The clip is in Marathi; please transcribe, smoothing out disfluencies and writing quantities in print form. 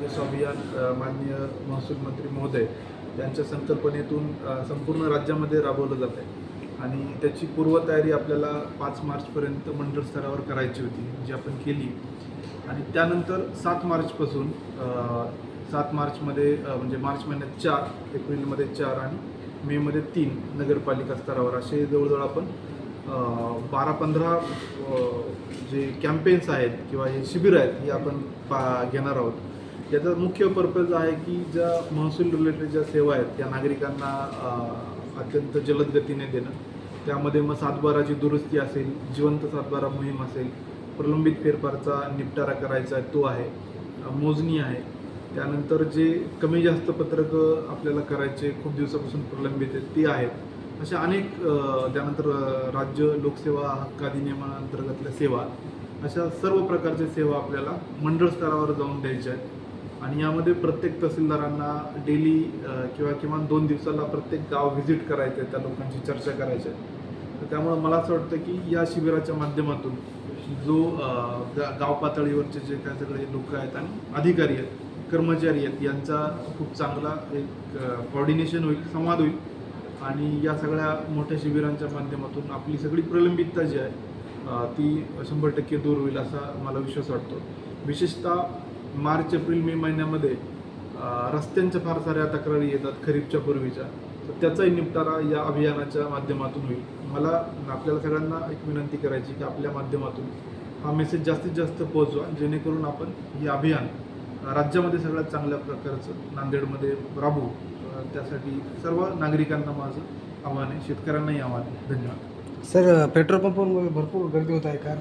जसं अभियान माननीय महसूल मंत्री महोदय यांच्या संकल्पनेतून संपूर्ण राज्यामध्ये राबवलं जात आहे आणि त्याची पूर्वतयारी आपल्याला 5 मार्चपर्यंत मंडळ स्तरावर करायची होती, जी आपण केली. आणि त्यानंतर 7 मार्चपासून 7 मार्चमध्ये म्हणजे मार्च महिन्यात 4, एप्रिलमध्ये 4 आणि मेमध्ये 3 नगरपालिका स्तरावर असे जवळजवळ आपण 12-15 जे कॅम्पेन्स आहेत किंवा हे शिबिर आहेत हे आपण घेणार आहोत. याचा मुख्य पर्पज आहे की ज्या महसूल रिलेटेड ज्या सेवा आहेत त्या नागरिकांना अत्यंत जलद गतीने देणं. त्यामध्ये मग सातबाराची दुरुस्ती असेल, जिवंत सातबारा मोहीम असेल, प्रलंबित फेरफारचा निपटारा करायचा आहे तो आहे, मोजणी आहे. त्यानंतर जे कमी जास्त पत्रकं आपल्याला करायचे खूप दिवसापासून प्रलंबित आहेत ते आहेत. अशा अनेक त्यानंतर राज्य लोकसेवा हक्क अधिनियमाअंतर्गतल्या सेवा, अशा सर्व प्रकारच्या सेवा आपल्याला मंडळ स्तरावर जाऊन द्यायच्या आहेत. आणि यामध्ये प्रत्येक तहसीलदारांना डेली किंवा किमान 2 दिवसाला प्रत्येक गाव व्हिजिट करायचं आहे, त्या लोकांची चर्चा करायची आहे. तर त्यामुळं मला असं वाटतं की या शिबिराच्या माध्यमातून जो गाव पातळीवरचे जे काय सगळे लोक आहेत आणि अधिकारी आहेत, कर्मचारी आहेत, यांचा खूप चांगला एक कोऑर्डिनेशन होईल, संवाद होईल. आणि या सगळ्या मोठ्या शिबिरांच्या माध्यमातून आपली सगळी प्रलंबितता जी आहे ती 100% दूर होईल असा मला विश्वास वाटतो. विशेषतः मार्च, एप्रिल, मे महिन्यामध्ये रस्त्यांच्या फार साऱ्या तक्रारी येतात खरीपच्या पूर्वीच्या, तर त्याचाही निपटारा या अभियानाच्या माध्यमातून होईल. मला आपल्याला सगळ्यांना एक विनंती करायची की आपल्या माध्यमातून हा मेसेज जास्तीत जास्त पोहोचवा, जेणेकरून आपण हे अभियान राज्यामध्ये सगळ्यात चांगल्या प्रकारचं नांदेडमध्ये राबवू. त्यासाठी सर्व नागरिकांना माझं आव्हान आहे, शेतकऱ्यांनाही आव्हान आहे. धन्यवाद. सर, पेट्रोल पंपांवर भरपूर गर्दी होत आहे का?